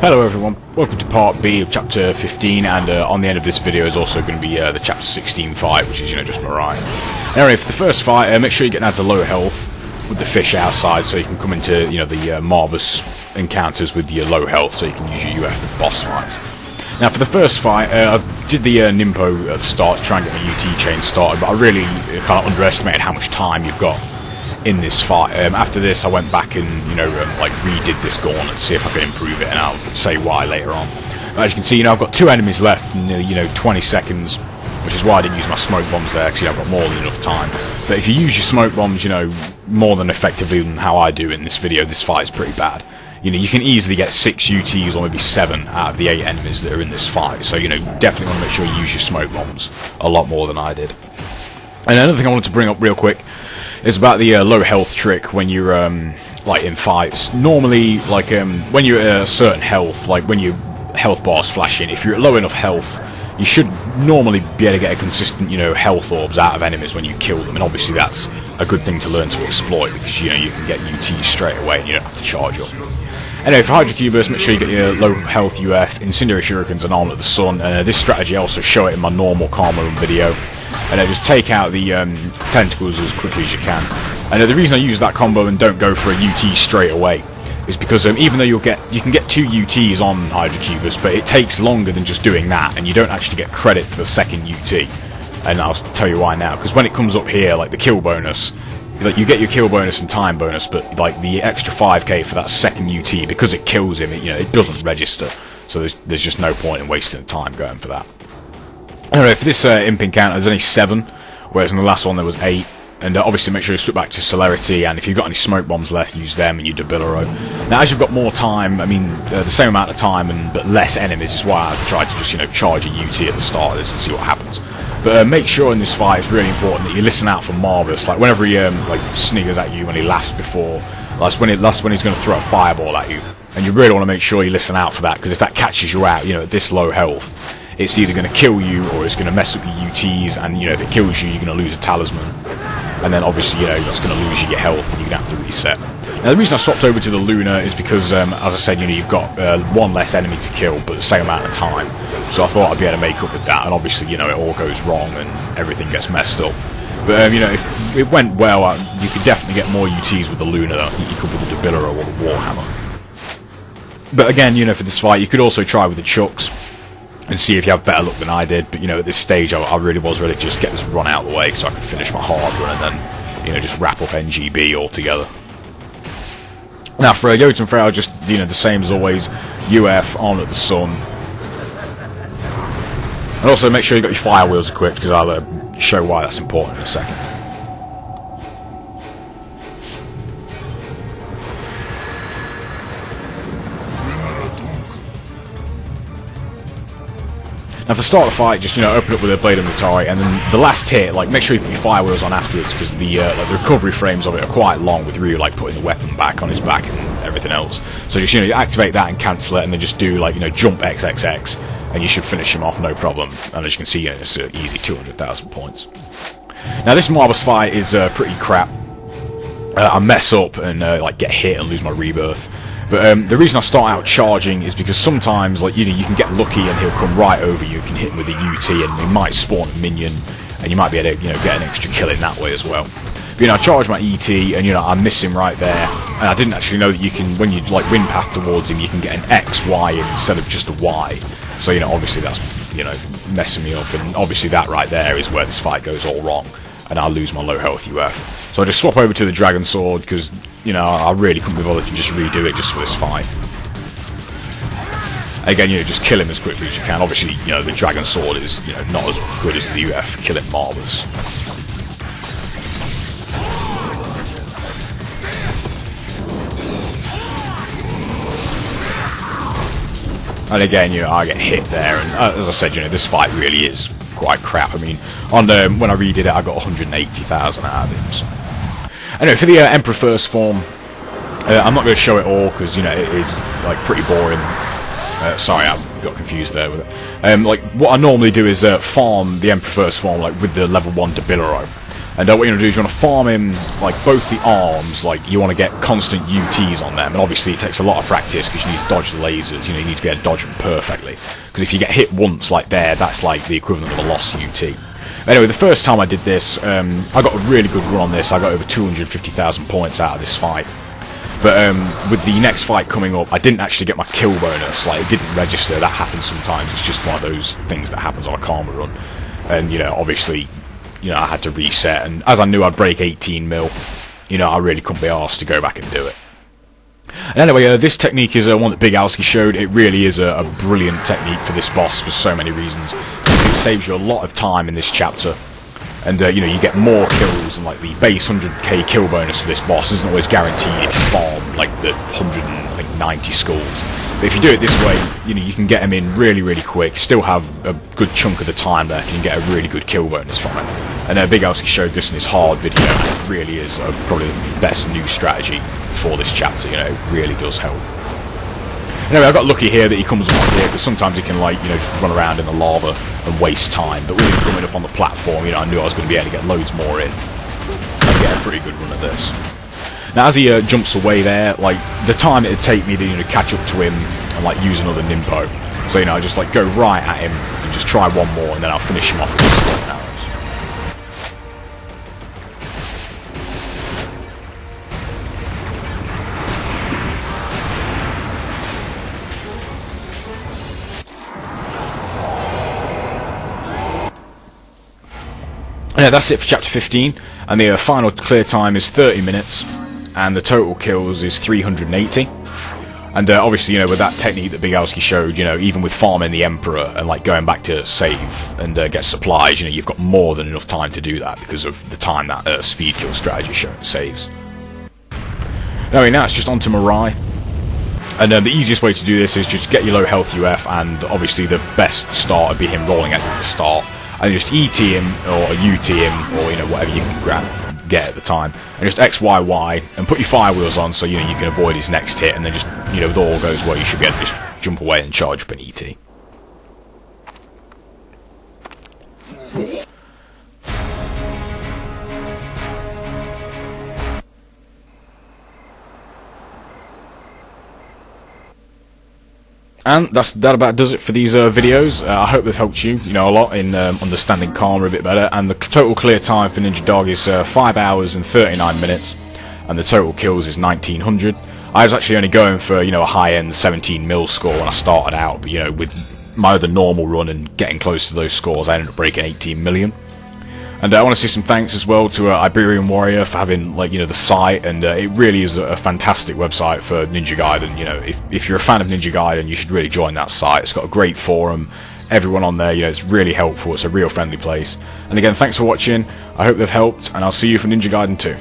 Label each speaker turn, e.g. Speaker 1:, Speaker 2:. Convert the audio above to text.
Speaker 1: Hello everyone, welcome to part B of chapter 15, and on the end of this video is also going to be the chapter 16 fight, which is, just Mariah. Anyway, for the first fight, make sure you get down to low health with the fish outside, so you can come into, the marvellous encounters with your low health, so you can use your UF for boss fights. Now for the first fight, I did the Nimpo at the start to try and get my UT chain started, but I really kind of underestimated how much time you've got in this fight. After this I went back and redid this gauntlet to see if I could improve it, and I'll say why later on. But as you can see, I've got 2 enemies left in 20 seconds, which is why I didn't use my smoke bombs there. Actually, I've got more than enough time. But if you use your smoke bombs more than effectively than how I do in this video, this fight is pretty bad. You can easily get 6 UTs or maybe 7 out of the 8 enemies that are in this fight, so definitely want to make sure you use your smoke bombs a lot more than I did. And another thing I wanted to bring up real quick is about the low health trick when you're in fights. Normally, when you're at a certain health, like when your health bars flash in, if you're at low enough health, you should normally be able to get a consistent, health orbs out of enemies when you kill them, and obviously that's a good thing to learn to exploit, because you can get UTs straight away and you don't have to charge up. Anyway, for Hydrocubers, make sure you get your low health UF, Incendiary Shurikens and Arm at the Sun. This strategy I also show it in my normal Karma Run video. And just take out the tentacles as quickly as you can. And the reason I use that combo and don't go for a UT straight away is because even though you can get 2 UTs on Hydrocubus, but it takes longer than just doing that, and you don't actually get credit for the second UT. And I'll tell you why now, because when it comes up here, like the kill bonus, you get your kill bonus and time bonus, but the extra 5k for that second UT, because it kills him, it doesn't register. So there's just no point in wasting the time going for that. Anyway, for this imp encounter, there's only 7, whereas in the last one there was 8. And obviously make sure you switch back to Celerity, and if you've got any smoke bombs left, use them and you Debilero. Now as you've got more time, the same amount of time but less enemies, is why I tried to just charge a UT at the start of this and see what happens. But make sure in this fight, it's really important that you listen out for Marvellous. Like whenever he sniggers at you when he laughs before, that's when he's going to throw a fireball at you. And you really want to make sure you listen out for that, because if that catches you out, at this low health, it's either going to kill you or it's going to mess up your UTs, and if it kills you, you're going to lose a talisman, and then obviously that's going to lose you your health and you're going to have to reset. Now the reason I swapped over to the Luna is because as I said, you've got 1 less enemy to kill but the same amount of time, so I thought I'd be able to make up with that. And obviously it all goes wrong and everything gets messed up, but if it went well, you could definitely get more UTs with the Luna than you could with the Debilero or the Warhammer. But again, for this fight you could also try with the Chucks and see if you have better luck than I did. But at this stage I really was ready to just get this run out of the way so I could finish my hard run and then just wrap up NGB altogether. Now for Jotun Frey, just the same as always, UF, Arm at the Sun. And also make sure you got your fire wheels equipped, because I'll show why that's important in a second. Now for the start of the fight, just open up with a Blade of Natari, and then the last hit, make sure you put your fire wheels on afterwards, because the recovery frames of it are quite long, with Ryu putting the weapon back on his back and everything else. So just you activate that and cancel it, and then just do jump XXX, and you should finish him off no problem. And as you can see, it's an easy 200,000 points. Now this Marvellous fight is pretty crap. I mess up and get hit and lose my rebirth. But the reason I start out charging is because sometimes, you can get lucky and he'll come right over you. You can hit him with a UT and he might spawn a minion, and you might be able to, get an extra kill in that way as well. But I charge my ET and I miss him right there, and I didn't actually know that you can, when you wind path towards him, you can get an X, Y instead of just a Y. So obviously that's messing me up, and obviously that right there is where this fight goes all wrong, and I lose my low health UF. So I just swap over to the Dragon Sword, because I really couldn't be bothered to just redo it just for this fight. Again, just kill him as quickly as you can. Obviously, the Dragon Sword is, not as good as the UF. Kill it marvellous. And again, I get hit there, and as I said, this fight really is quite crap. When I redid it, I got 180,000 out of him. So. Anyway, for the Emperor First Form, I'm not going to show it all, because it is pretty boring. Sorry, I got confused there with it. What I normally do is farm the Emperor First Form with the level 1 Debilero. And what you want to do is you want to farm him, like, both the arms, like, you want to get constant UTs on them, and obviously it takes a lot of practice because you need to dodge the lasers, you know, you need to be able to dodge them perfectly, because if you get hit once like there, that's like the equivalent of a lost UT. Anyway, the first time I did this, I got a really good run on this. I got over 250,000 points out of this fight. But with the next fight coming up, I didn't actually get my kill bonus. Like, it didn't register. That happens sometimes. It's just one of those things that happens on a karma run. And, you know, obviously, you know, I had to reset. And as I knew I'd break 18 mil, you know, I really couldn't be arsed to go back and do it. And anyway, this technique is one that Big Alski showed. It really is a brilliant technique for this boss for so many reasons. It saves you a lot of time in this chapter. And, you know, you get more kills, and, like, the base 100k kill bonus for this boss isn't always guaranteed if you farm, like, the 190 skulls. But if you do it this way, you know, you can get them in really, really quick, still have a good chunk of the time left, and you get a really good kill bonus from it. And Big Alski showed this in his hard video, and it really is probably the best new strategy for this chapter, you know, it really does help. Anyway, I got lucky here that he comes up here, because sometimes he can, like, you know, just run around in the lava and waste time. But with him coming up on the platform, you know, I knew I was going to be able to get loads more in and get a pretty good run at this. Now, as he jumps away there, like, the time it'd take me to, you know, catch up to him and, like, use another Nimpo. So, you know, I just, like, go right at him and just try one more, and then I'll finish him off with this golden arrows. Yeah, that's it for chapter 15, and the final clear time is 30 minutes, and the total kills is 380. And obviously, you know, with that technique that Big Alski showed, you know, even with farming the Emperor and, like, going back to save and get supplies, you know, you've got more than enough time to do that because of the time that speed kill strategy saves. Anyway, now it's just on to Mirai. And the easiest way to do this is just get your low health UF, and obviously the best start would be him rolling at the start. And just ET him, or UT him, or, you know, whatever you can get at the time. And just XYY, and put your fire wheels on so, you know, you can avoid his next hit, and then just, you know, if all goes well, you should be able to just jump away and charge up an ET. And that about does it for these videos. I hope they've helped you, you know, a lot in understanding karma a bit better. And the total clear time for Ninja Dog is 5 hours and 39 minutes, and the total kills is 1900. I was actually only going for, you know, a high-end 17 mil score when I started out, but, you know, with my other normal run and getting close to those scores, I ended up breaking 18 million. And I want to say some thanks as well to Iberian Warrior for having, like, you know, the site, and it really is a fantastic website for Ninja Gaiden. You know, if you're a fan of Ninja Gaiden, you should really join that site. It's got a great forum, everyone on there, you know, it's really helpful, it's a real friendly place. And again, thanks for watching, I hope they've helped, and I'll see you for Ninja Gaiden 2.